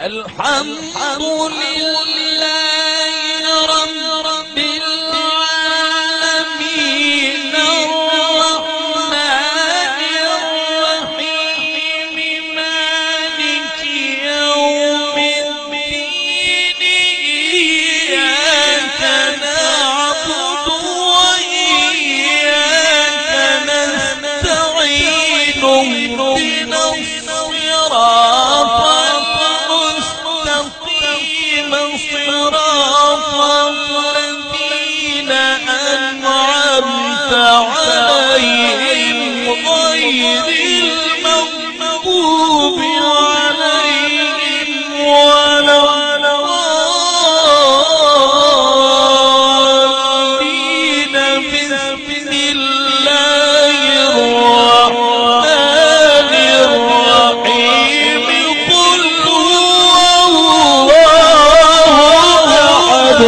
الحمد لله رب العالمين الرحمن الرحيم مالك يوم الدين إياك نعبد وإياك نستعين اهدنا الصراط المستقيم صراط الذين أنعمت عليهم غير المغضوب عليهم ولا الضالين. بسم الله الرحمن الرحيم قل هو الله أحد